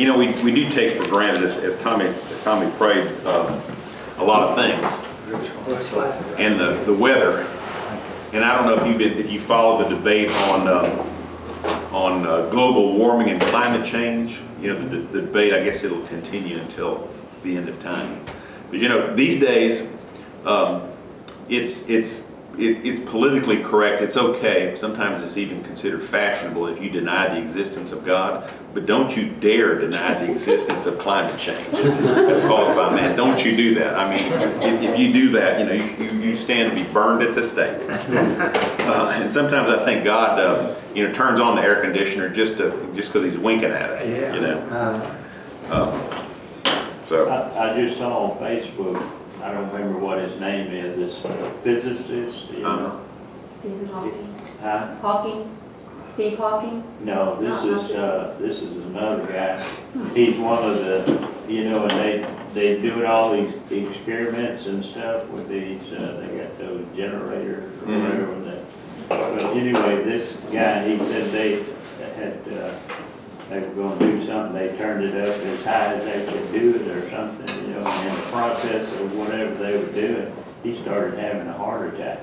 You know, we do take for granted, as Tommy prayed, a lot of things, and the weather. And I don't know if you follow the debate on global warming and climate change. You know, the debate, I guess it'll continue until the end of time. But you know, these days, it's politically correct. It's okay. Sometimes it's even considered fashionable if you deny the existence of God. But don't you dare deny the existence of climate change that's caused by man. Don't you do that. I mean, if you do that, you know, you stand to be burned at the stake. And sometimes I think God, you know, turns on the air conditioner just because He's winking at us. Yeah. You know. So I just saw on Facebook, I don't remember what his name is, this physicist. You know. Stephen Hawking. Huh? Hawking? Steve Hawking? No, this is another guy. He's one of the, you know, and they do all these experiments and stuff with these, they got those generators or whatever. But anyway, this guy, he said they were going to do something, they turned it up as high as they could do it or something, you know, and in the process of whatever they were doing, he started having a heart attack.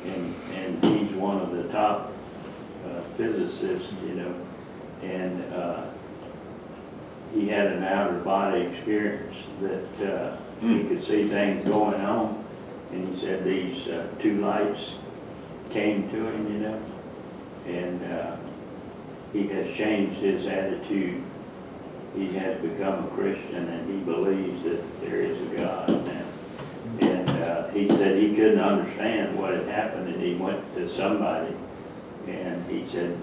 And he's one of the top physicists, you know, and he had an outer body experience that he could see things going on, and he said these two lights came to him, you know, and he has changed his attitude. He has become a Christian, and he believes that there is a God now. And he said he couldn't understand what had happened, and he went to somebody, and he said,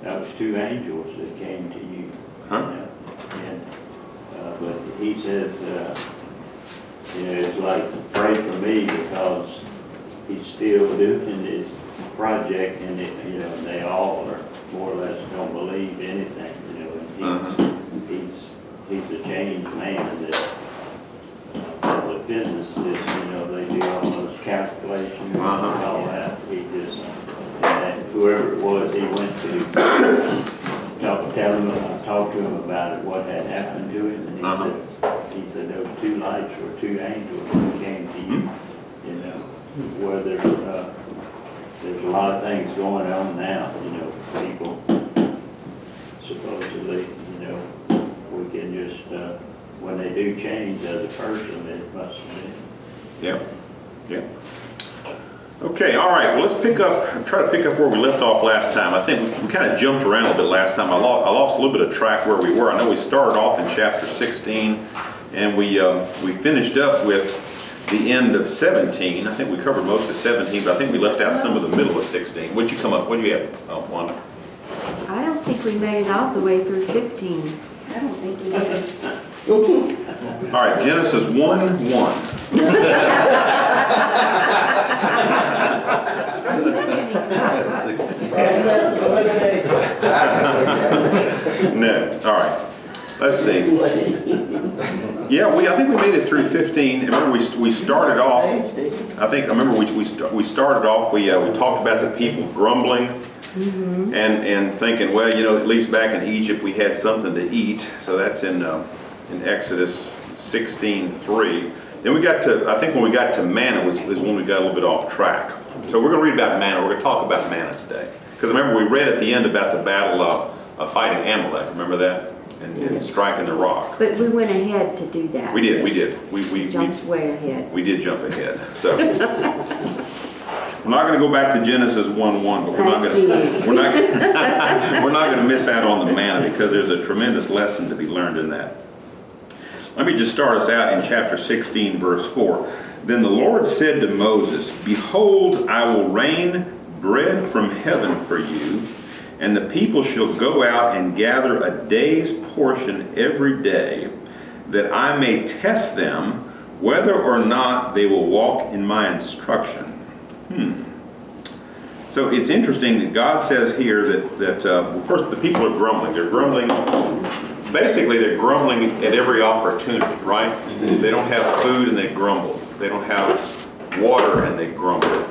that was two angels that came to you. Huh? You know? And, but he says, you know, it's like, pray for me, because he's still doing his project, and you know, they all are more or less don't believe anything, you know, and he's a changed man. That the physicists, you know, they do all those calculations and all that. He just, and whoever it was, he went to talk to him about it, what had happened to him, and he said those two lights were two angels that came to you, you know, where there's a lot of things going on now, you know, people supposedly, you know, we can just, when they do change as a person, it must be. yeah. Okay, all right. Well, let's try to pick up where we left off last time. I think we kind of jumped around a little bit last time. I lost a little bit of track where we were. I know we started off in chapter 16, and we finished up with the end of 17. I think we covered most of 17, but I think we left out some of the middle of 16. What did you have, Wanda? I don't think we made it all the way through 15. I don't think he did. All right, Genesis 1:1. No. All right. Let's see. Yeah, I think we made it through 15. Remember, we started off. I remember we started off. We talked about the people grumbling and thinking, well, you know, at least back in Egypt we had something to eat. So that's in Exodus 16:3. Then we got to, I think when we got to manna was when we got a little bit off track. So we're going to read about manna. We're going to talk about manna today. Because remember, we read at the end about the battle of fighting Amalek. Remember that? And striking the rock. But we went ahead to do that. We did. We jumped way ahead. We did jump ahead. So we're not going to go back to Genesis 1:1, but we're not going to miss out on the manna, because there's a tremendous lesson to be learned in that. Let me just start us out in chapter 16, verse 4. Then the Lord said to Moses, "Behold, I will rain bread from heaven for you, and the people shall go out and gather a day's portion every day, that I may test them whether or not they will walk in my instruction." So it's interesting that God says here that well, first, the people are grumbling. They're grumbling. Basically, they're grumbling at every opportunity, right? They don't have food and they grumble. They don't have water and they grumble.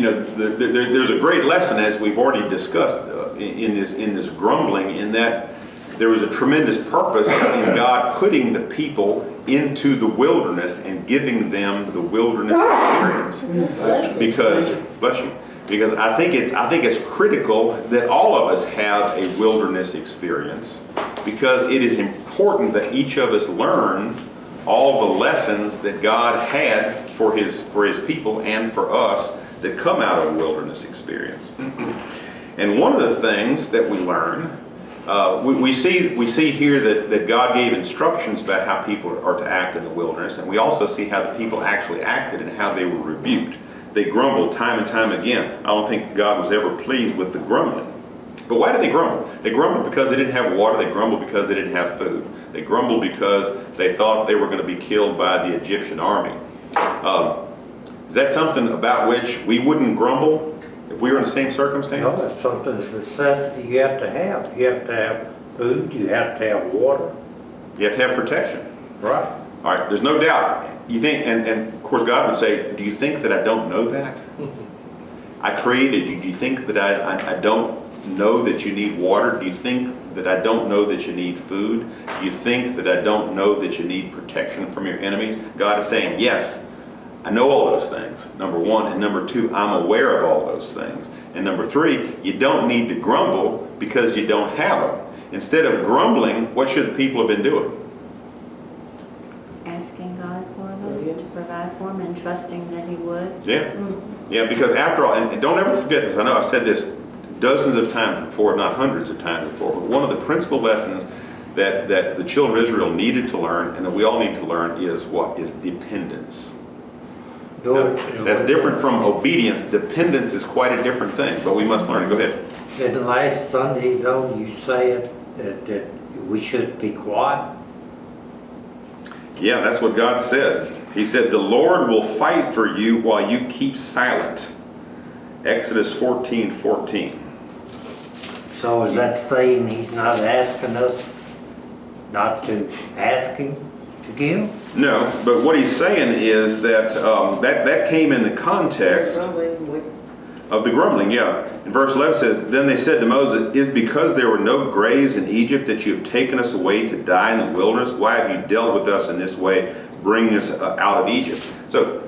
there's a great lesson, as we've already discussed, in this grumbling, in that there was a tremendous purpose in God putting the people into the wilderness and giving them the wilderness experience. Because, bless you, because I think it's critical that all of us have a wilderness experience, because it is important that each of us learn all the lessons that God had for his people and for us that come out of a wilderness experience. And one of the things that we learn, we see here that God gave instructions about how people are to act in the wilderness, and we also see how the people actually acted and how they were rebuked. They grumbled time and time again. I don't think God was ever pleased with the grumbling. But why did they grumble? They grumbled because they didn't have water. They grumbled because they didn't have food. They grumbled because they thought they were going to be killed by the Egyptian army. Is that something about which we wouldn't grumble if we were in the same circumstance? No, it's something that's a necessity you have to have. You have to have food, you have to have water. You have to have protection. Right. All right, there's no doubt. You think, and of course God would say, do you think that I don't know that? I created you. Do you think that I don't know that you need water? Do you think that I don't know that you need food? Do you think that I don't know that you need protection from your enemies? God is saying, yes, I know all those things, number one. And number two, I'm aware of all those things. And number three, you don't need to grumble because you don't have them. Instead of grumbling, what should the people have been doing? Asking God for them, to provide for them, and trusting that he would. Yeah. Yeah, because after all, and don't ever forget this, I know I've said this dozens of times before, if not hundreds of times before, but one of the principal lessons that the children of Israel needed to learn, and that we all need to learn, is what? Is dependence. Now, that's different from obedience. Dependence is quite a different thing, but we must learn it. Go ahead. And last Sunday, though, you said that we should be quiet. Yeah, that's what God said. He said, the Lord will fight for you while you keep silent. Exodus 14:14. So is that saying he's not asking us not to ask him to give? No, but what he's saying is that that came in the context of the grumbling, yeah. In verse 11 says, then they said to Moses, is because there were no graves in Egypt that you have taken us away to die in the wilderness? Why have you dealt with us in this way, bringing us out of Egypt? So,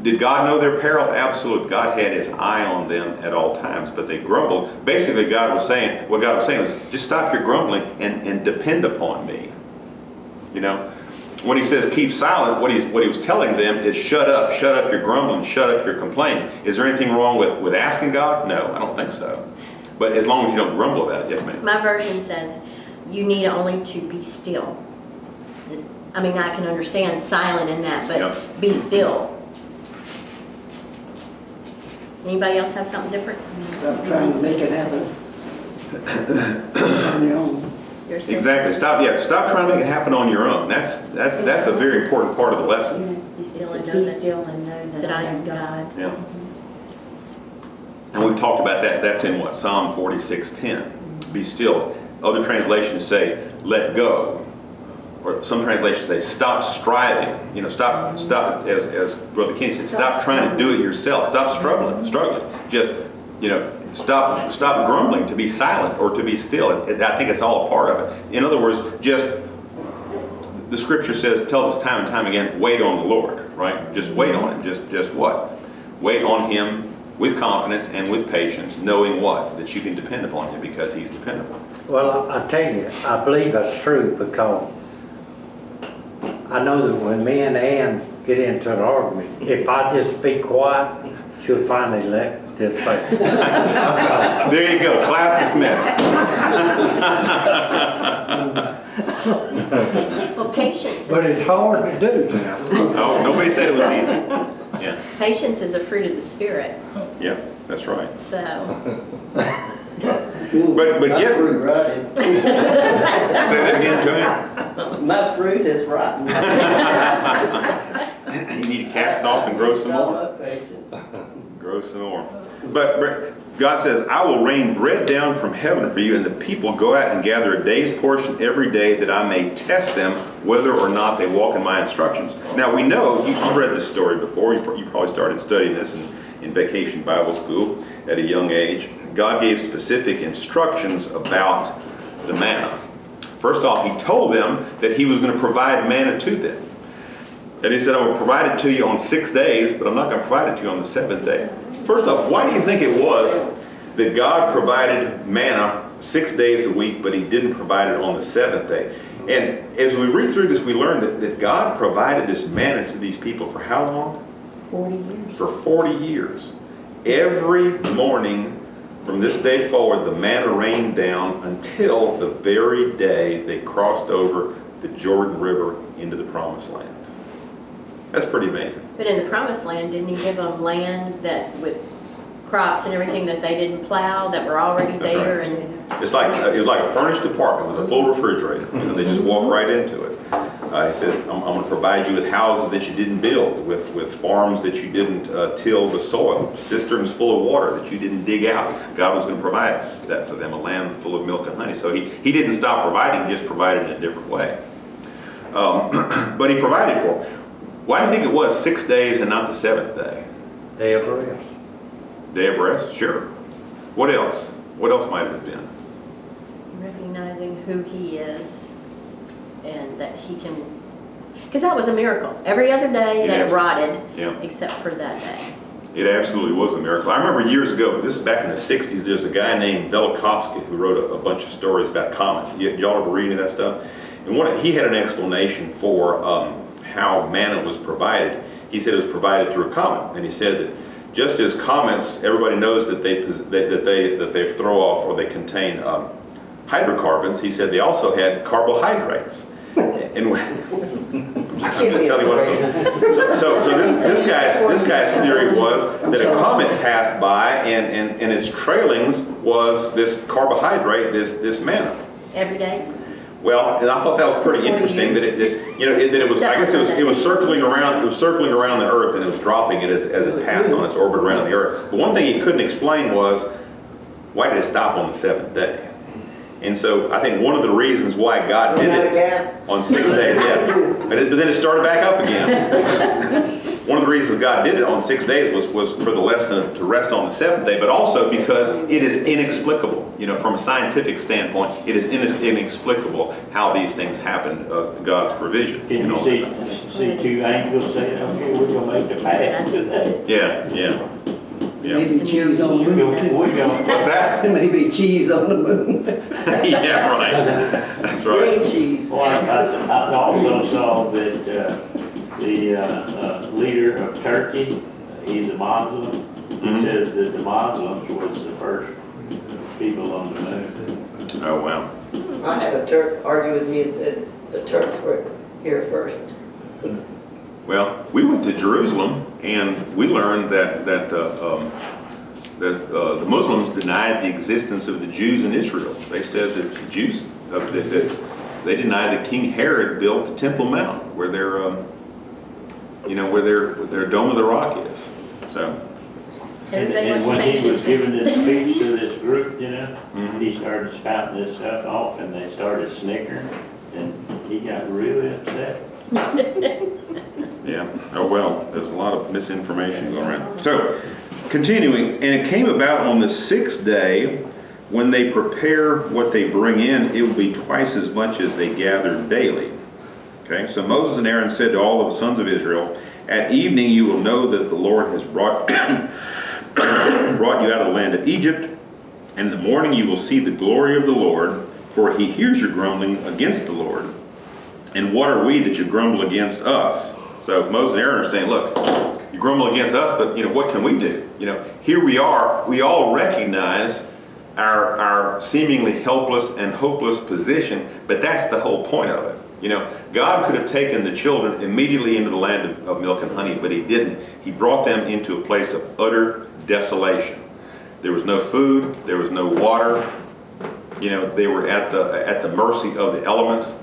did God know their peril? Absolutely. God had his eye on them at all times, but they grumbled. Basically, what God was saying was, just stop your grumbling and depend upon me. You know? When he says keep silent, what he was telling them is shut up your grumbling, shut up your complaining. Is there anything wrong with asking God? No, I don't think so. But as long as you don't grumble about it, yes ma'am. My version says, you need only to be still. I mean, I can understand silent in that, but Yep. be still. Anybody else have something different? Stop trying to make it happen on your own. Your sister? Exactly. Stop trying to make it happen on your own. That's a very important part of the lesson. Be still and Be know that, still and know that I am God. Yeah. And we've talked about that. That's in what? Psalm 46:10. Be still. Other translations say, let go. Or some translations say, stop striving. You know, stop, as Brother Kenny said, stop trying to do it yourself. Stop struggling. Just, you know, stop grumbling, to be silent or to be still. I think it's all a part of it. In other words, just, the scripture tells us time and time again, wait on the Lord, right? Just wait on him. Just what? Wait on him with confidence and with patience, knowing what? That you can depend upon him because he's dependable. Well, I tell you, I believe that's true because I know that when me and Ann get into an argument, if I just be quiet, she'll finally just say, There you go, class dismissed. Well, patience. but it's hard to do now. Oh, nobody said it was easy. Yeah, Patience is a fruit of the Spirit. yeah, that's right. So, But My get- fruit rotten. Say that again, Joanne. My fruit is rotten. You need to cast it off and grow some more. Not my patience. Grow some more. But God says, I will rain bread down from heaven for you, and the people go out and gather a day's portion every day, that I may test them whether or not they walk in my instructions. Now we know, you read this story before, you probably started studying this in Vacation Bible School at a young age. God gave specific instructions about the manna. First off, he told them that he was going to provide manna to them. And he said, I will provide it to you on 6 days, but I'm not going to provide it to you on the 7th day. First off, why do you think it was that God provided manna 6 days a week, but he didn't provide it on the 7th day? And as we read through this, we learn that God provided this manna to these people for how long? 40 years. For 40 years. Every morning from this day forward, the manna rained down until the very day they crossed over the Jordan River into the Promised Land. That's pretty amazing. But in the Promised Land, didn't he give them land that with crops and everything that they didn't plow, that were already That's there? right. And It was like a furnished apartment with a full refrigerator. You know, they just walk right into it. He says, I'm going to provide you with houses that you didn't build, with farms that you didn't till the soil, cisterns full of water that you didn't dig out. God was going to provide that for them, a land full of milk and honey. So he didn't stop providing, he just provided in a different way. But he provided for them. Why do you think it was 6 days and not the 7th day? Day of rest. Day of rest? Sure. What else? What else might it have been? recognizing who he is and that he can, because that was a miracle. Every other day that it rotted, Yeah. except for that day. It absolutely was a miracle. I remember years ago, this is back in the 60s, there's a guy named Velikovsky who wrote a bunch of stories about comets. Y'all ever read any of that stuff? And he had an explanation for how manna was provided. He said it was provided through a comet. And he said that just as comets, everybody knows that they throw off or they contain hydrocarbons, he said they also had carbohydrates. And I'm just telling you what. So this guy's theory was that a comet passed by and its trailings was this carbohydrate, this manna. Every day? Well, and I thought that was pretty interesting that it was. I guess it was circling around. It was circling around the Earth and it was dropping it as it passed on its orbit around the Earth. But one thing he couldn't explain was why did it stop on the 7th day? And so I think one of the reasons why God did it on 6 days, but then it started back up again. One of the reasons God did it on 6 days was for the lesson to rest on the 7th day, but also because it is inexplicable. From a scientific standpoint, it is inexplicable how these things happen, God's provision. Can you see two angels saying, okay, we're going to make the path today? Yeah. Maybe cheese on the moon. We're going. What's that? Maybe cheese on the moon. Yeah, right. That's right. Green cheese. Well, I also saw that the leader of Turkey, he's a Muslim. He says that the Muslims was the first people on the moon. Oh, wow. I had a Turk argue with me and said the Turks were here first. Well, we went to Jerusalem and we learned that the Muslims denied the existence of the Jews in Israel. They said that the Jews, they denied that King Herod built the Temple Mount, where their Dome of the Rock is. So. Everybody And wants to when change he was history. giving this speech to this group, Mhm. he started spouting this stuff off and they started snickering and he got really upset. Yeah, oh well, there's a lot of misinformation going around. So, continuing, and it came about on the 6th day, when they prepare what they bring in, it will be twice as much as they gather daily. Okay, so Moses and Aaron said to all of the sons of Israel, at evening you will know that the Lord has brought you out of the land of Egypt, and in the morning you will see the glory of the Lord, for he hears your grumbling against the Lord. And what are we that you grumble against us? So Moses and Aaron are saying, look, you grumble against us, but what can we do? Here we are, we all recognize our seemingly helpless and hopeless position, but that's the whole point of it. God could have taken the children immediately into the land of milk and honey, but he didn't. He brought them into a place of utter desolation. There was no food, there was no water. They were at the mercy of the elements,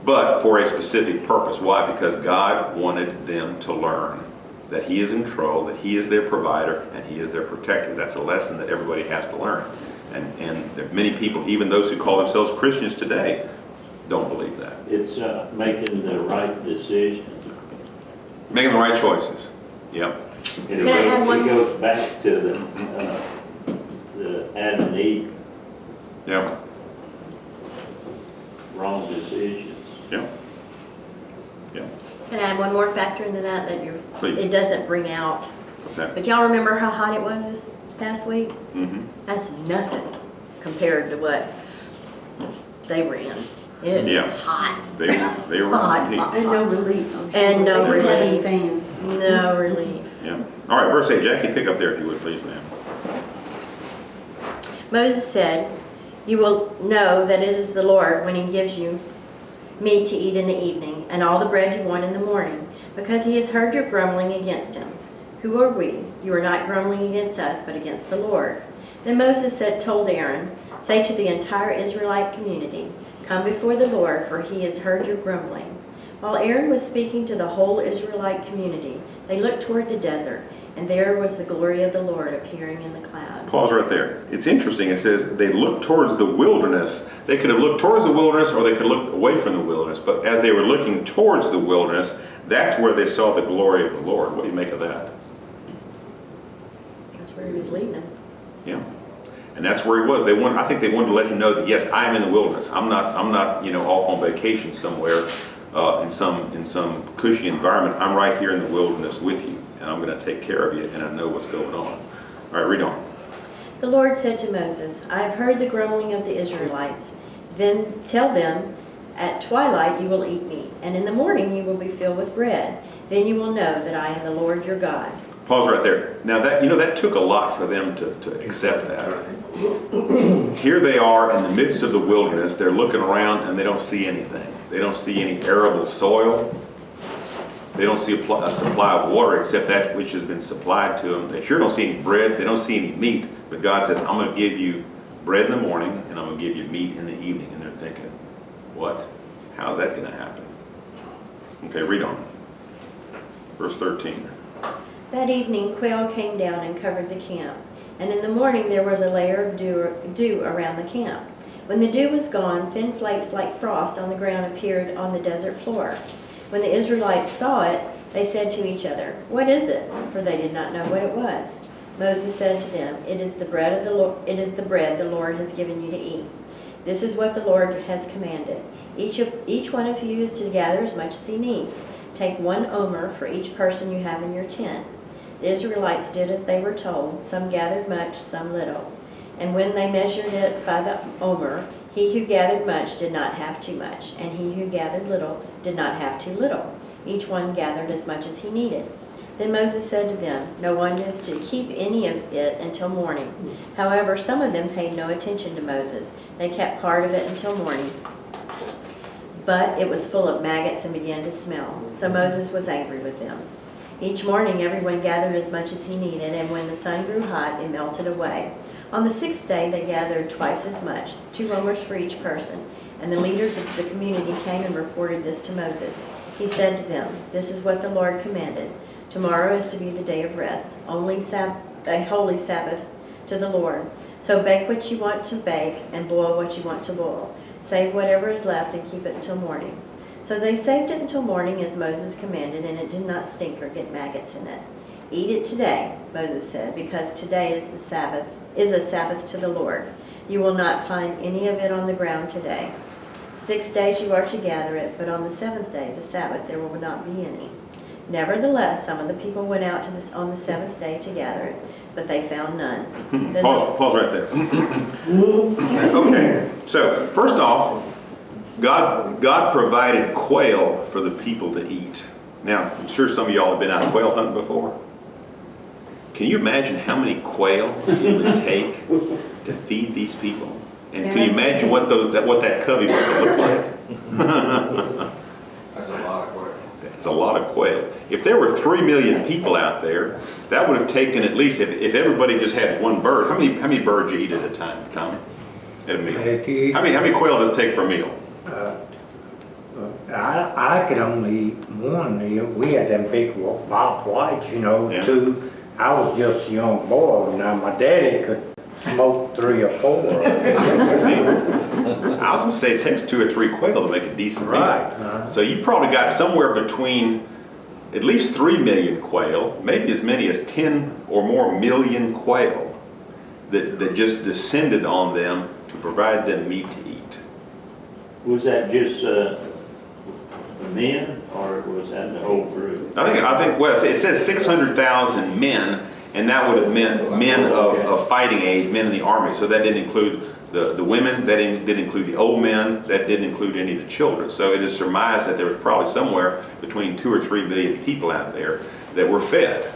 but for a specific purpose. Why? Because God wanted them to learn that he is in control, that he is their provider, and he is their protector. That's a lesson that everybody has to learn. And there are many people, even those who call themselves Christians today, don't believe that. It's making the right decision. Making the right choices. Yep. And Can I add one it more? goes back to the Adam and Eve Yeah, wrong decisions. yeah, yeah. Can I add one more factor into that Please. it doesn't bring out? What's that? But y'all remember how hot it was this past week? Mm-hmm. That's nothing compared to what they were in. It Yeah. was hot. They were in some heat. And no relief. I'm sure. And no They didn't have any relief. fans. No relief. Yeah. All right, verse 8, Jackie, pick up there if you would, please, ma'am. Moses said, "You will know that it is the Lord when he gives you meat to eat in the evening and all the bread you want in the morning, because he has heard your grumbling against him. Who are we? You are not grumbling against us, but against the Lord." Then Moses told Aaron, "Say to the entire Israelite community, 'Come before the Lord, for he has heard your grumbling.'" While Aaron was speaking to the whole Israelite community, they looked toward the desert, and there was the glory of the Lord appearing in the cloud. Pause right there. It's interesting. It says they looked towards the wilderness. They could have looked towards the wilderness or they could look away from the wilderness. But as they were looking towards the wilderness, that's where they saw the glory of the Lord. What do you make of that? That's where he was leading them. Yeah. And that's where he was. I think they wanted to let him know that, yes, I am in the wilderness. I'm not, off on vacation somewhere in some cushy environment. I'm right here in the wilderness with you, and I'm going to take care of you, and I know what's going on. All right, read on. The Lord said to Moses, "I have heard the grumbling of the Israelites. Then tell them, at twilight you will eat meat, and in the morning you will be filled with bread. Then you will know that I am the Lord your God." Pause right there. Now that took a lot for them to accept that. Here they are in the midst of the wilderness. They're looking around and they don't see anything. They don't see any arable soil. They don't see a supply of water except that which has been supplied to them. They sure don't see any bread. They don't see any meat. But God says, "I'm going to give you bread in the morning and I'm going to give you meat in the evening." And they're thinking, what? How's that going to happen? Okay, read on. Verse 13. That evening quail came down and covered the camp, and in the morning there was a layer of dew around the camp. When the dew was gone, thin flakes like frost on the ground appeared on the desert floor. When the Israelites saw it, they said to each other, "What is it?" For they did not know what it was. Moses said to them, "It is the bread of the Lord. It is the bread the Lord has given you to eat. This is what the Lord has commanded. Each one of you is to gather as much as he needs. Take 1 omer for each person you have in your tent." The Israelites did as they were told. Some gathered much, some little. And when they measured it by the omer, he who gathered much did not have too much, and he who gathered little did not have too little. Each one gathered as much as he needed. Then Moses said to them, "No one is to keep any of it until morning." However, some of them paid no attention to Moses. They kept part of it until morning. But it was full of maggots and began to smell. So Moses was angry with them. Each morning everyone gathered as much as he needed, and when the sun grew hot, it melted away. On the 6th day they gathered twice as much, 2 omers for each person. And the leaders of the community came and reported this to Moses. He said to them, "This is what the Lord commanded. Tomorrow is to be the day of rest, a holy Sabbath to the Lord. So bake what you want to bake and boil what you want to boil. Save whatever is left and keep it until morning." So they saved it until morning as Moses commanded, and it did not stink or get maggots in it. "Eat it today," Moses said, "because today is a Sabbath to the Lord. You will not find any of it on the ground today. 6 days you are to gather it, but on the 7th day, the Sabbath, there will not be any." Nevertheless, some of the people went out on the 7th day to gather it, but they found none. Then Pause right there. Okay, so first off, God provided quail for the people to eat. Now, I'm sure some of y'all have been out quail hunting before. Can you imagine how many quail it would take to feed these people? And can you imagine what that covey must have looked like? That's a lot of work. That's a lot of quail. If there were 3 million people out there, that would have taken at least, if everybody just had 1 bird, how many birds you eat at a time, Tommy? At a meal? How many quail does it take for a meal? I could only eat 1 meal. We had them big Bob Whites, Yeah. 2. I was just a young boy. Now my daddy could smoke 3 or 4. I was going to say it takes 2 or 3 quail to make a decent meal. Right. So you probably got somewhere between at least 3 million quail, maybe as many as 10 or more million quail that just descended on them to provide them meat to eat. Was that just, the men, or was that the whole group? I think, well, it says 600,000 men, and that would have meant men of fighting age, men in the army. So that didn't include the women, that didn't include the old men, that didn't include any of the children. So it is surmised that there was probably somewhere between 2 or 3 million people out there that were fed.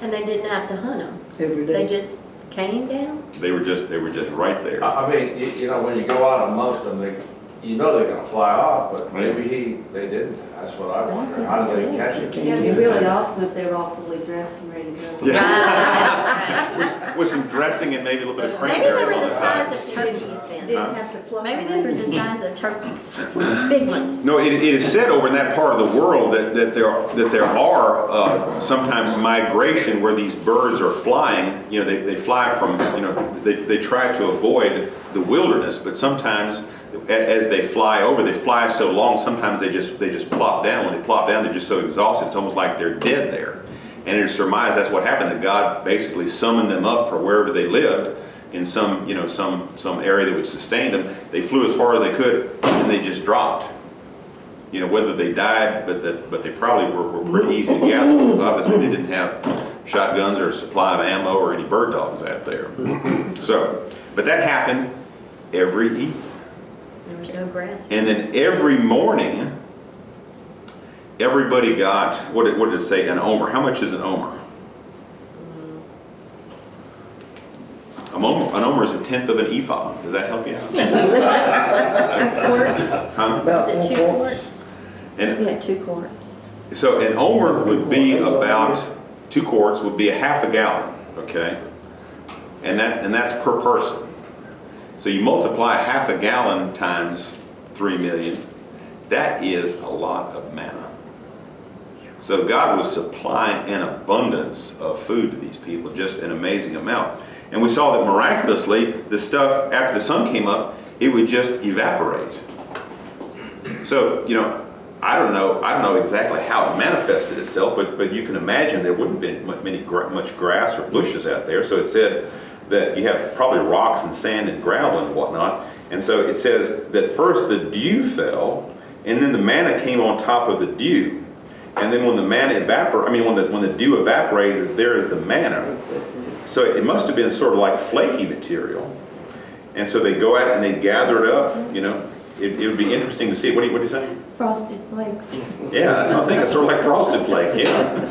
And they didn't have to hunt them. Every They day. just came down. They were just right there. I mean, you know, when you go out amongst them, you know they're gonna fly off, but maybe they didn't. That's what I wonder. How did they catch it? Yeah, it'd be really awesome if they were all fully dressed and ready to go. Yeah. With some dressing and maybe a little bit of Maybe cranberry. they were the on top. size of turkeys then. Didn't have to pluck. Maybe them. they were the size of turkeys, big ones. No, it is said over in that part of the world that there are sometimes migration where these birds are flying. You know, they fly from, you know, they try to avoid the wilderness, but sometimes as they fly over, they fly so long, sometimes they just plop down. When they plop down, they're just so exhausted, it's almost like they're dead there. And it is surmised that's what happened, that God basically summoned them up for wherever they lived in some, you know, some area that would sustain them. They flew as far as they could, and they just dropped. You know, whether they died, but they probably were pretty easy to gather, because obviously they didn't have shotguns or a supply of ammo or any bird dogs out there. So, but that happened every evening. There was no grass. And then every morning, everybody got, what did it say, an omer. How much is an omer? An omer is 1/10 of an ephah. Does that help you out? 2 quarts. Huh? About Is it 2 4 quarts? And Yeah, 2 quarts. so an omer would be about 2 quarts, would be a half a gallon, okay? And that's per person. So you multiply half a gallon times 3 million, that is a lot of manna. So God was supplying an abundance of food to these people, just an amazing amount. And we saw that miraculously, the stuff, after the sun came up, it would just evaporate. So, you know, I don't know exactly how it manifested itself, but you can imagine there wouldn't have been much grass or bushes out there. So it said that you have probably rocks and sand and gravel and whatnot. And so it says that first the dew fell, and then the manna came on top of the dew. And then when the manna when the dew evaporated, there is the manna. So it must have been sort of like flaky material. And so they go out and they gather it up, you know. It would be interesting to see. What do you say? Frosted flakes. Yeah, that's what I think. It's sort of like frosted flakes, yeah.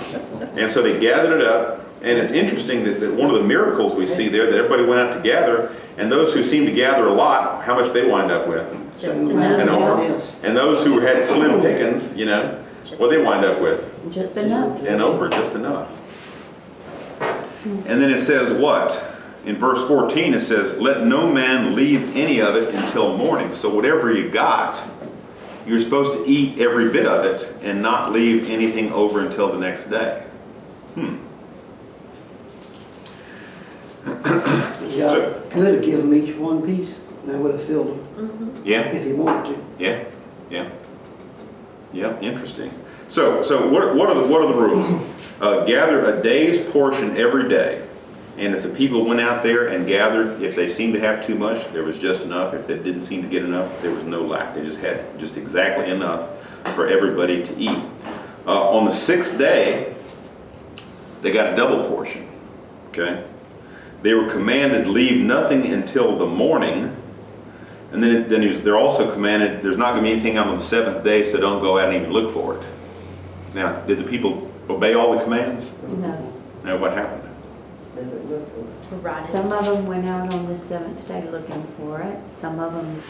And so they gathered it up, and it's interesting that one of the miracles we see there, that everybody went out to gather, and those who seemed to gather a lot, how much they wind up with? Just An enough. omer. And those who had slim pickings, you know, what they wind up with? Just enough. An omer, just enough. And then it says what? In verse 14 it says, let no man leave any of it until morning. So whatever you got, you're supposed to eat every bit of it and not leave anything over until the next day. God could have given them each one piece, and that would have filled them, Yeah? if he wanted to. Yeah, interesting. So what are the rules? Gather a day's portion every day. And if the people went out there and gathered, if they seemed to have too much, there was just enough. If they didn't seem to get enough, there was no lack. They just had just exactly enough for everybody to eat. On the 6th day, they got a double portion, okay? They were commanded, leave nothing until the morning. And then they're also commanded, there's not going to be anything on the 7th day, so don't go out and even look for it. Now, did the people obey all the commands? No. Now, what happened? Right. Some of them went out on the 7th day looking for it. Some of them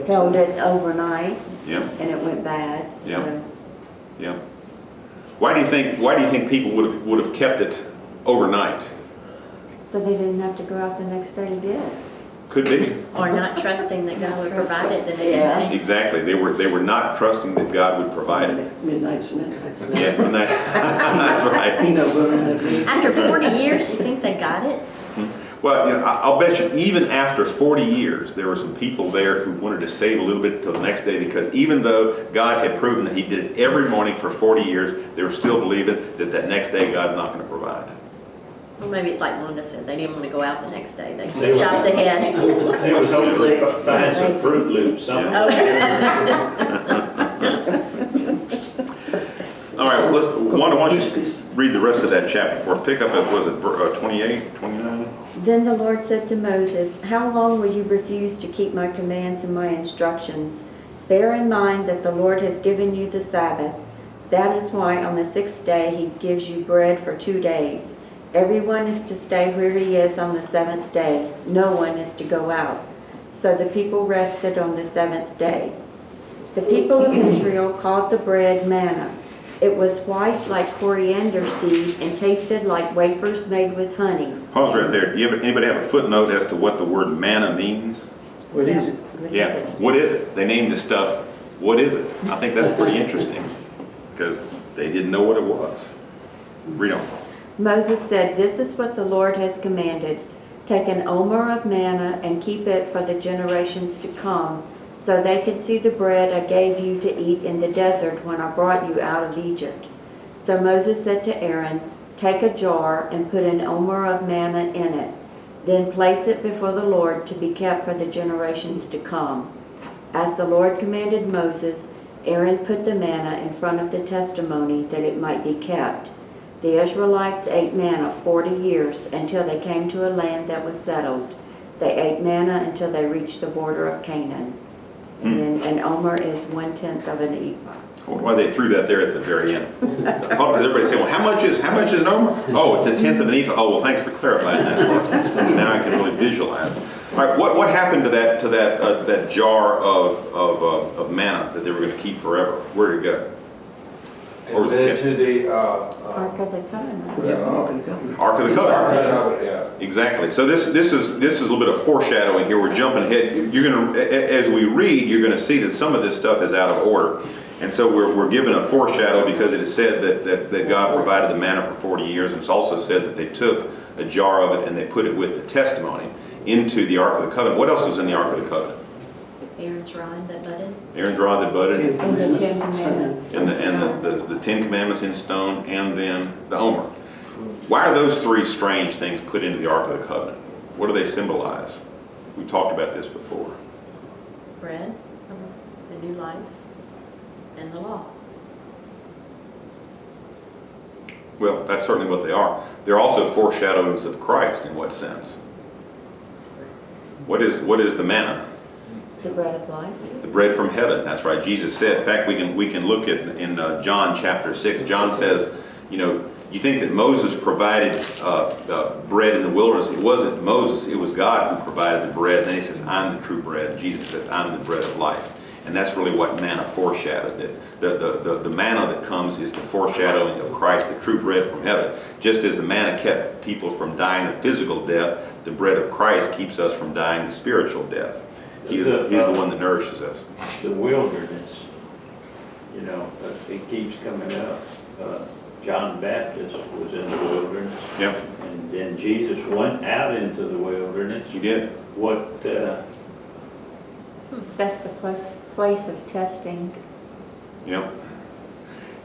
held it overnight Yeah, and it went bad. Yeah. So yeah. Why do you think people would have kept it overnight? so they didn't have to go out the next day and get it. Could be. Or not trusting that God would provide it the next Yeah. day. Exactly. They were not trusting that God would provide it. Midnight snack. Yeah, that's right. Peanut butter and that. After 40 years, you think they got it? Well, I'll bet you even after 40 years, there were some people there who wanted to save a little bit till the next day, because even though God had proven that he did it every morning for 40 years, they were still believing that that next day God's not going to provide. Well, maybe it's like Wanda said, they didn't want to go out the next day. They They were- shopped ahead. They was hoping to find some Fruit Loops somewhere. All right, well, Wanda, why don't you read the rest of that chapter for us? Pick up at, was it 28, 29? Then the Lord said to Moses, "How long will you refuse to keep my commands and my instructions? Bear in mind that the Lord has given you the Sabbath. That is why on the 6th day he gives you bread for 2 days. Everyone is to stay where he is on the 7th day. No one is to go out." So the people rested on the 7th day. The people of Israel called the bread manna. It was white like coriander seed and tasted like wafers made with honey. Pause right there. Do you have, anybody have a footnote as to what the word manna means? What is it? Yeah, what is it? They named the stuff, what is it? I think that's pretty interesting, because they didn't know what it was. Read on. Moses said, "This is what the Lord has commanded. Take an omer of manna and keep it for the generations to come, so they can see the bread I gave you to eat in the desert when I brought you out of Egypt." So Moses said to Aaron, "Take a jar and put an omer of manna in it. Then place it before the Lord to be kept for the generations to come." As the Lord commanded Moses, Aaron put the manna in front of the testimony that it might be kept. The Israelites ate manna 40 years until they came to a land that was settled. They ate manna until they reached the border of Canaan. And then an omer is 1/10 of an ephah. I wonder why they threw that there at the very end. Probably because everybody's saying, well, how much is an omer? Oh, it's 1/10 of an ephah. Oh, well, thanks for clarifying that for us. Now I can really visualize. All right, what happened to that jar of manna that they were going to keep forever? Where did it go? Or was it And kept? to the, Ark of the Covenant. Yeah, Ark of the Covenant. Ark of the Covenant. yeah. Exactly. So this is a little bit of foreshadowing here. We're jumping ahead. You're gonna, as we read, you're gonna see that some of this stuff is out of order, and so we're given a foreshadow because it is said that God provided the manna for 40 years, and it's also said that they took a jar of it and they put it with the testimony into the Ark of the Covenant. What else was in the Ark of the Covenant? Aaron's rod that budded. Aaron's rod that budded, And the 10 Commandments. and the 10 Commandments in stone, and then the Omer. Why are those three strange things put into the Ark of the Covenant? What do they symbolize? We talked about this before. Bread, the new life, and the law. Well, that's certainly what they are. They're also foreshadowings of Christ in what sense? What is the manna? The bread of life. The bread from heaven. That's right. Jesus said. In fact, we can look at in John chapter 6. John says, you think that Moses provided bread in the wilderness. It wasn't Moses. It was God who provided the bread. And then he says, "I'm the true bread." Jesus says, "I'm the bread of life." And that's really what manna foreshadowed. That the manna that comes is the foreshadowing of Christ, the true bread from heaven. Just as the manna kept people from dying a physical death, the bread of Christ keeps us from dying a spiritual death. He's the one that nourishes us. The wilderness, it keeps coming up. John the Baptist was in the wilderness. Yep, And then Jesus went out into the wilderness. he did. What, That's the place of testing. Yep.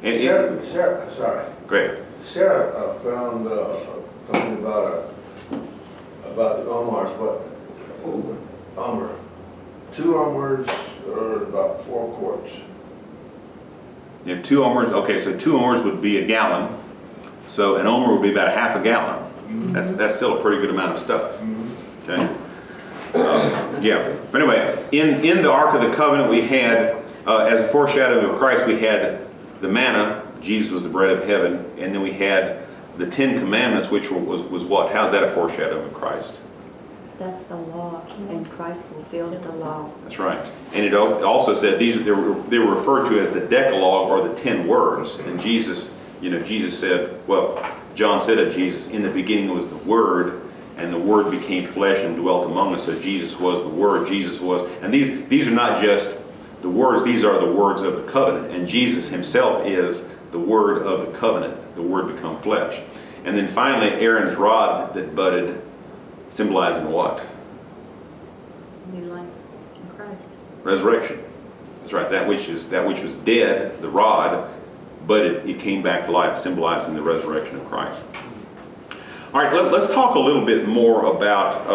Sarah, sorry. Great. Sarah found something about the Omars, but Omer. 2 Omers are about 4 quarts. You have 2 omers. Okay, so 2 omers would be a gallon. So an omer would be about a half a gallon. That's still a pretty good amount of stuff. Okay. Yeah. But anyway, in the Ark of the Covenant, we had, as a foreshadowing of Christ, we had the manna. Jesus was the bread of heaven, and then we had the 10 Commandments, which was what? How's that a foreshadowing of Christ? That's the law, and Christ fulfilled the law. That's right. And it also said they were referred to as the Decalogue, or the 10 words. And Jesus said, well, John said of Jesus, "In the beginning was the Word, and the Word became flesh and dwelt among us." So Jesus was the Word. Jesus was, and these are not just the words; these are the words of the covenant. And Jesus Himself is the Word of the covenant. The Word become flesh. And then finally, Aaron's rod that budded Symbolizing what? New life in Christ. Resurrection. That's right, that which was dead, the rod, but it came back to life, symbolizing the resurrection of Christ. All right, let's talk a little bit more about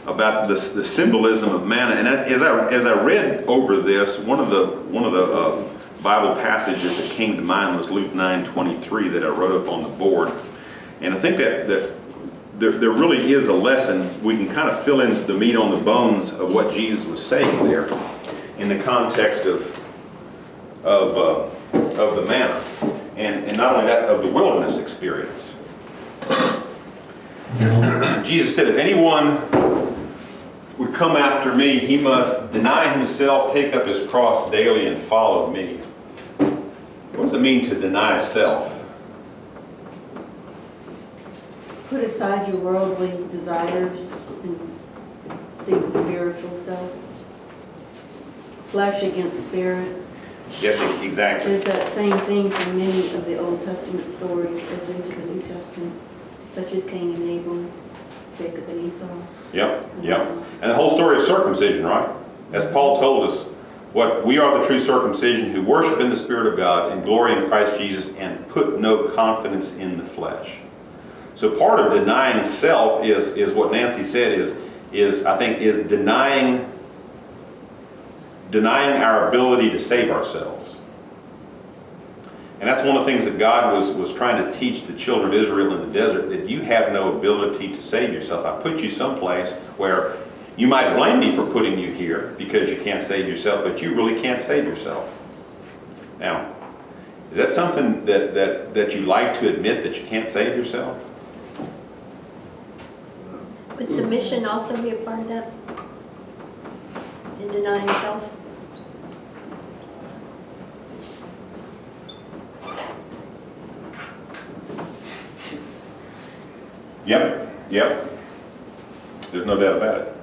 the symbolism of manna. And as I read over this, one of the Bible passages that came to mind was Luke 9:23 that I wrote up on the board. And I think that there really is a lesson. We can kind of fill in the meat on the bones of what Jesus was saying there in the context of the manna, and not only that, of the wilderness experience. Jesus said, if anyone would come after me, he must deny himself, take up his cross daily, and follow me. What does it mean to deny self? Put aside your worldly desires and seek the spiritual self. Flesh against spirit. Yes, exactly. There's that same thing from many of the Old Testament stories as into the New Testament, such as Cain and Abel, Jacob and Esau. Yep. And the whole story of circumcision, right? As Paul told us, what we are the true circumcision who worship in the Spirit of God and glory in Christ Jesus and put no confidence in the flesh. So part of denying self is what Nancy said is denying our ability to save ourselves. And that's one of the things that God was trying to teach the children of Israel in the desert, that you have no ability to save yourself. I put you someplace where you might blame me for putting you here because you can't save yourself, but you really can't save yourself. Now, is that something that you like to admit, that you can't save yourself? Would submission also be a part of that? In denying self? Yep. There's no doubt about it.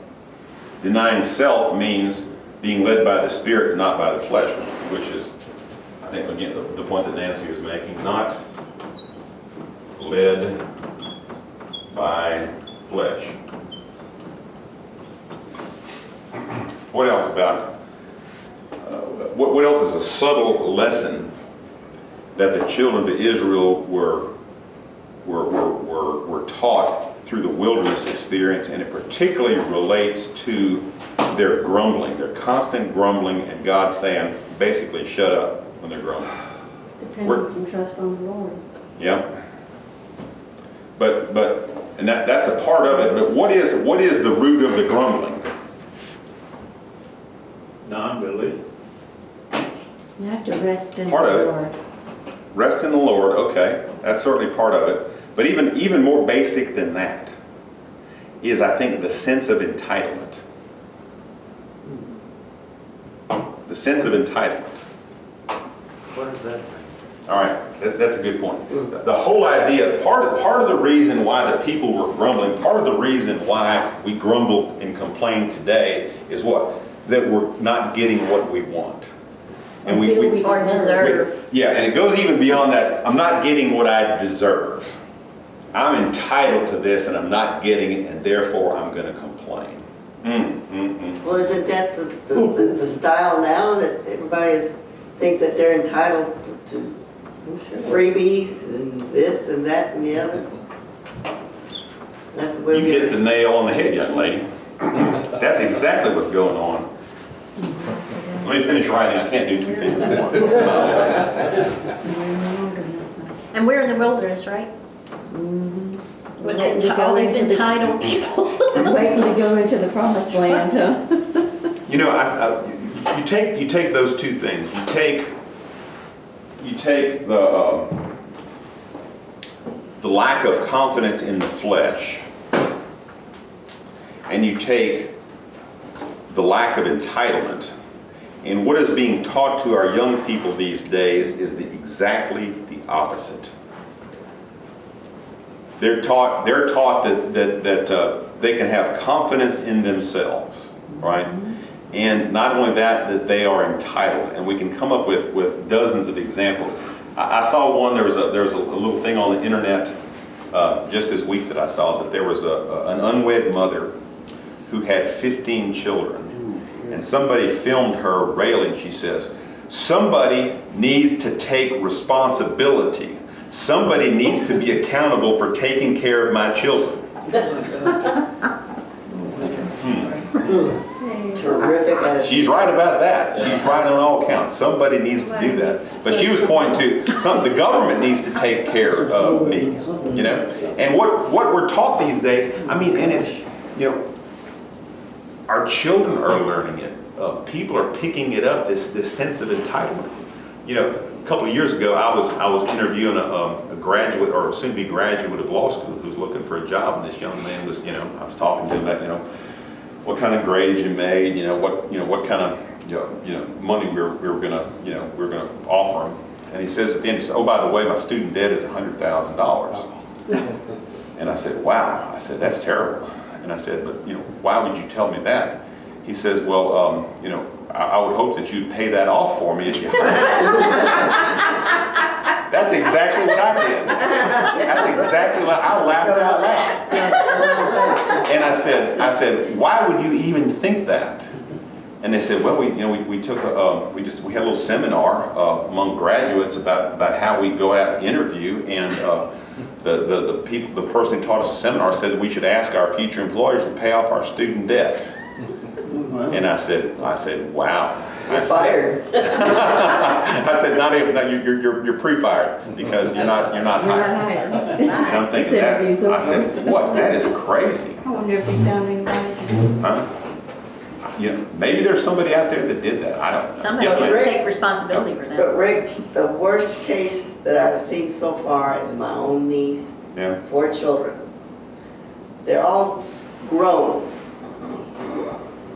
Denying self means being led by the Spirit and not by the flesh, which is, I think, again, the point that Nancy was making. Not led by flesh. What else about, what else is a subtle lesson that the children of Israel were taught through the wilderness experience, and it particularly relates to their grumbling, their constant grumbling, and God saying, basically, shut up when they're grumbling. Dependence and trust on the Lord. Yep. And that's a part of it, but what is the root of the grumbling? Non-belief. You have to rest in the Part of it. Lord. Rest in the Lord, okay, that's certainly part of it. But even more basic than that is, I think, the sense of entitlement. The sense of entitlement. What does that mean? All right, that's a good point. The whole idea, part of the reason why the people were grumbling, part of the reason why we grumble and complain today is what? That we're not getting what we want. And we Or deserve. yeah, and it goes even beyond that. I'm not getting what I deserve. I'm entitled to this and I'm not getting it, and therefore I'm going to complain. Well, isn't that the style now, that everybody thinks that they're entitled to freebies and this and that and the other? That's the way You hit the nail on the head, young lady. That's exactly what's going on. Let me finish writing. I can't do two things at once. And we're in the wilderness, right? With Waiting to go all these into the- entitled people. Waiting to go into the promised land, huh? You know, you take those two things. You take the lack of confidence in the flesh, and you take the lack of entitlement. And what is being taught to our young people these days is exactly the opposite. They're taught that they can have confidence in themselves, right? And not only that they are entitled. And we can come up with dozens of examples. I saw one. There was a little thing on the internet just this week that I saw that there was an unwed mother who had 15 children. And somebody filmed her railing. She says, somebody needs to take responsibility. Somebody needs to be accountable for taking care of my children. Terrific attitude. She's right about that. She's right on all counts. Somebody needs to do that. But she was pointing to something the government needs to take care of me, you know? And what we're taught these days, I mean, and it's, you know, our children are learning it. People are picking it up, this sense of entitlement. You know, a couple of years ago, I was interviewing a graduate or soon-to-be graduate of law school who was looking for a job, and this young man was, you know, I was talking to him about, you know, what kind of grades you made, what kind of, money we were gonna offer him. And he says at the end, he said, oh, by the way, my student debt is $100,000. And I said, wow. I said, that's terrible. And I said, but, why would you tell me that? He says, well, I would hope that you'd pay that off for me if you That's exactly what I did. That's exactly what I laughed out loud. And I said, why would you even think that? And they said, well, we took we had a little seminar among graduates about how we go out and interview, and the person who taught us the seminar said that we should ask our future employers to pay off our student debt. And I said, wow. You're fired. I said, not even. No, you're pre-fired because you're not hired. And I'm thinking that. I said, what? That is crazy. I wonder if he found anybody. Huh? Maybe there's somebody out there that did that. I don't know. Somebody Yes, needs ma'am. to take responsibility for that. But Rick, the worst case that I've seen so far is my own niece, Yeah. 4 children. They're all grown.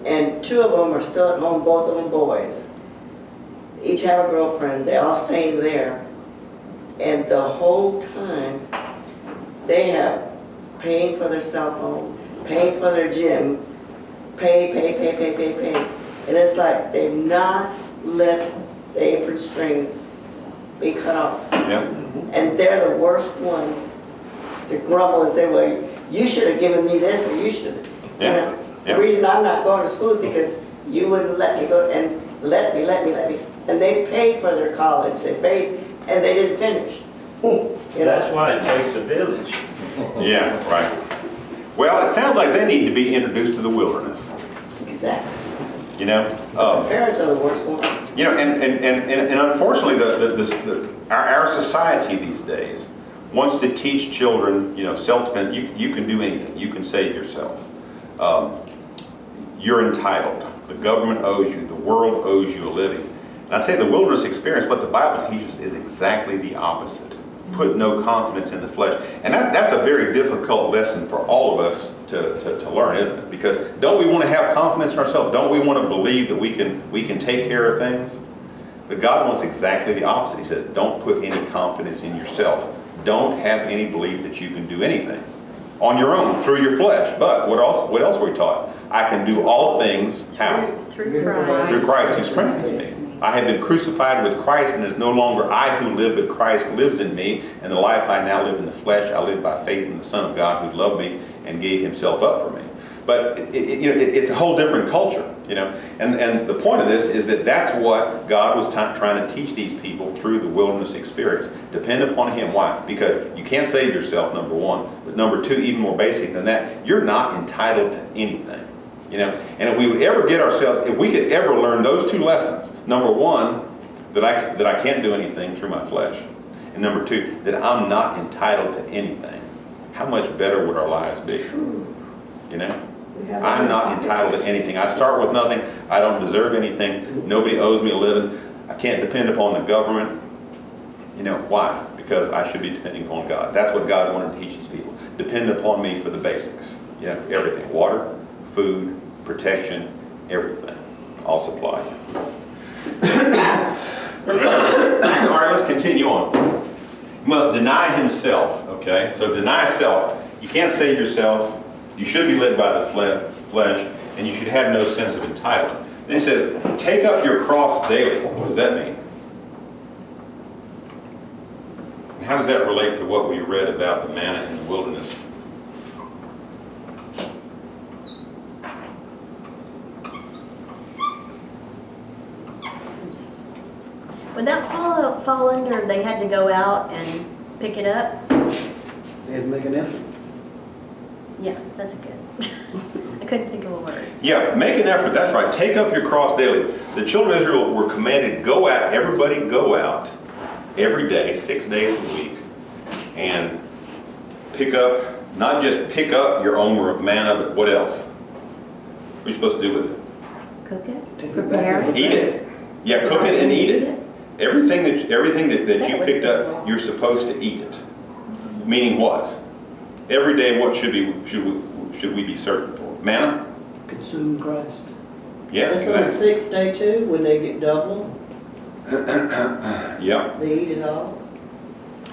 And 2 of them are still at home, both of them boys. Each have a girlfriend, they all staying there. And the whole time, they have paying for their cell phone, paying for their gym, pay. And it's like they've not let the apron strings be cut off. Yeah. And they're the worst ones to grumble and say, well, you should have given me this, or you should have. Yeah. The reason I'm not going to school is because you wouldn't let me go, and let me. And they paid for their college, they paid, and they didn't finish. That's why it takes a village. Yeah, right. Well, it sounds like they need to be introduced to the wilderness. Exactly. Parents are the worst ones. And unfortunately, our society these days wants to teach children, self-dependence. You can do anything. You can save yourself. You're entitled. The government owes you. The world owes you a living. And I tell you, the wilderness experience, what the Bible teaches, is exactly the opposite. Put no confidence in the flesh. And that's a very difficult lesson for all of us to learn, isn't it? Because don't we want to have confidence in ourselves? Don't we want to believe that we can take care of things? But God wants exactly the opposite. He says, don't put any confidence in yourself. Don't have any belief that you can do anything on your own, through your flesh. But what else were we taught? I can do all things, how? Through Christ. Through Christ who strengthens me. I have been crucified with Christ, and it is no longer I who live, but Christ lives in me. And the life I now live in the flesh, I live by faith in the Son of God who loved me and gave himself up for me. But it's a whole different culture, And the point of this is that that's what God was trying to teach these people through the wilderness experience. Depend upon Him. Why? Because you can't save yourself, number one. But number two, even more basic than that, you're not entitled to anything. And if we would ever if we could ever learn those 2 lessons, number one, that I can't do anything through my flesh, and number 2, that I'm not entitled to anything, how much better would our lives be? I'm not entitled to anything. I start with nothing. I don't deserve anything. Nobody owes me a living. I can't depend upon the government. Why? Because I should be depending upon God. That's what God wanted to teach these people. Depend upon me for the basics. Everything. Water, food, protection, everything. I'll supply you. All right, let's continue on. You must deny himself, okay? So deny self. You can't save yourself. You should be led by the flesh, and you should have no sense of entitlement. Then he says, take up your cross daily. What does that mean? And how does that relate to what we read about the manna in the wilderness? Would that fall under, they had to go out and pick it up? They had to make an effort. Yeah, that's good. I couldn't think of a word. Yeah, make an effort, that's right. Take up your cross daily. The children of Israel were commanded, go out, everybody go out every day, 6 days a week, and pick up, not just pick up your omer of manna, but what else? What are you supposed to do with it? Cook it, Take it prepare back. it. Eat it. Yeah, cook it and eat it. Everything that you picked up, you're supposed to eat it. Meaning what? Every day, what should we be searching for? Manna? Consume Christ. Yeah, That's on the exactly. 6th day too, when they get double, Yeah. they eat it all.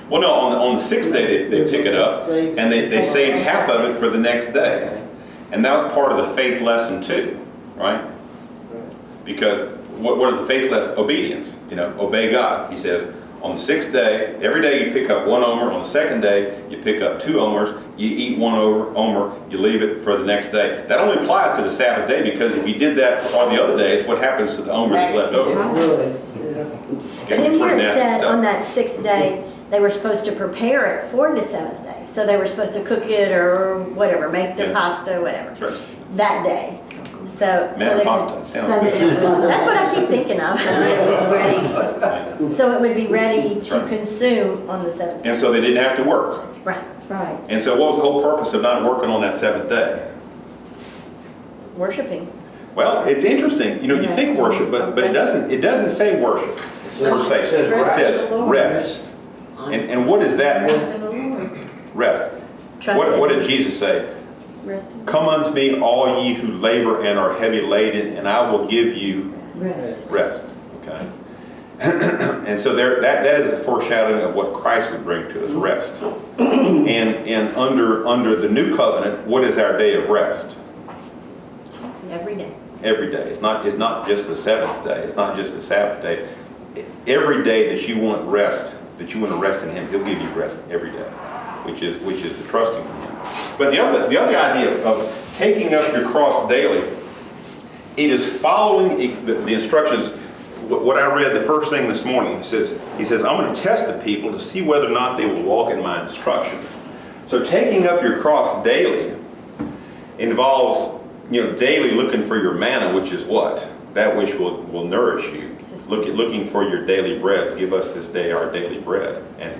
Well, no, on the 6th day, they pick it up, and they saved half of it for the next day. And that was part of the faith lesson too, right? Because what is the faith lesson? Obedience, obey God. He says, on the 6th day, every day you pick up 1 omer. On the 2nd day, you pick up 2 omers. You eat 1 omer, you leave it for the next day. That only applies to the Sabbath day, because if you did that for all the other days, what happens to the omer that's left over? But in here Pretty it nasty said stuff. on that 6th day, they were supposed to prepare it for the 7th day. So they were supposed to cook it or whatever, make their Yeah. pasta, whatever, That's right. that day. So Manna they pasta, could, it so sounds that good. it was, that's what I keep thinking of. It was ready. So it would be ready That's to right. consume on the 7th day. And so they didn't have to work. Right, Right. And so what was the whole purpose of not working on that 7th day? worshiping. Well, it's interesting, you think worship, but it doesn't say worship per se. It says It rest. says rest. And what is that? Rest in the Lord. Rest. Trust What in did Jesus say? Rest in Come unto me, all ye who labor and are heavy laden, and I will give you rest. rest. Okay? And so that is a foreshadowing of what Christ would bring to us, rest. And under the new covenant, what is our day of rest? every day. Every day. It's not just the 7th day. It's not just the Sabbath day. Every day that you want rest, that you want to rest in Him, He'll give you rest every day, which is the trusting in Him. But the other idea of taking up your cross daily, it is following the instructions. What I read the first thing this morning, he says, I'm going to test the people to see whether or not they will walk in my instruction. So taking up your cross daily involves, daily looking for your manna, which is what? That which will nourish you. Looking for your daily bread. Give us this day our daily bread. And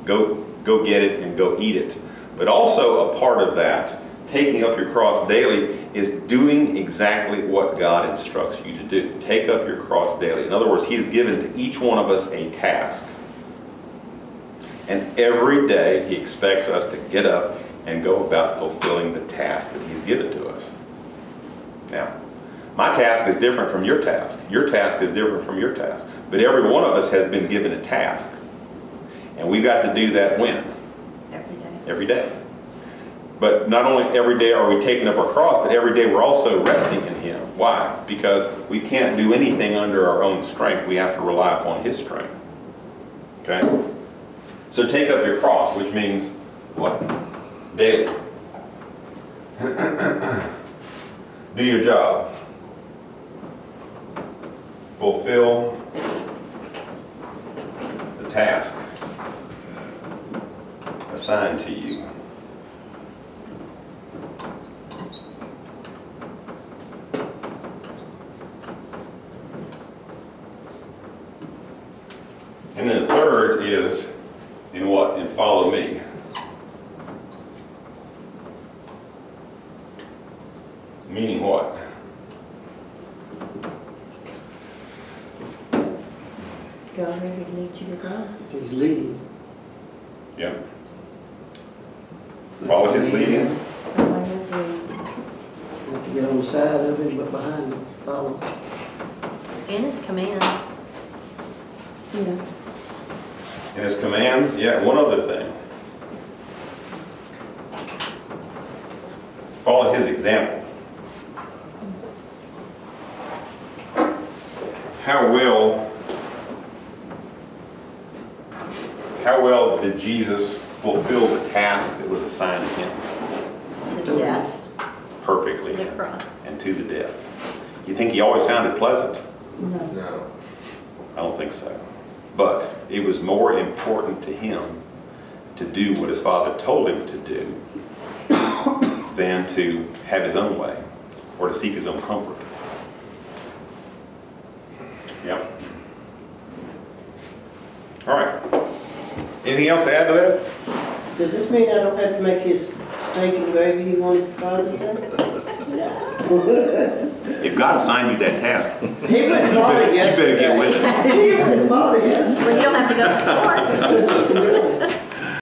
go get it and go eat it. But also a part of that, taking up your cross daily, is doing exactly what God instructs you to do. Take up your cross daily. In other words, He's given to each one of us a task. And every day He expects us to get up and go about fulfilling the task that He's given to us. Now, my task is different from your task. Your task is different from your task. But every one of us has been given a task. And we've got to do that when? Every day. Every day. But not only every day are we taking up our cross, but every day we're also resting in Him. Why? Because we can't do anything under our own strength. We have to rely upon His strength. Okay? So take up your cross, which means what? Daily. Do your job. Fulfill the task assigned to you. And then the third is in what? In follow me. Meaning what? Go where He leads you to go. He's leading. Yeah. Follow His leading. Follow His lead. Not to get on the side of Him, but behind Him. Follow. And His commands. Yeah. And His commands, yeah, one other thing. Follow His example. How well well did Jesus fulfill the task that was assigned to him? To death, Perfectly. to the cross. And to the death. You think he always found it pleasant? No. I don't think so. But it was more important to him to do what his Father told him to do than to have his own way or to seek his own comfort. Yep. All right. Anything else to add to that? Does this mean I don't have to make his steak and gravy he wanted for Father's Day? If God assigned you that task, He went and bought it you better yesterday. get with it. He went and bought it yesterday. Well, you don't have to go to the store.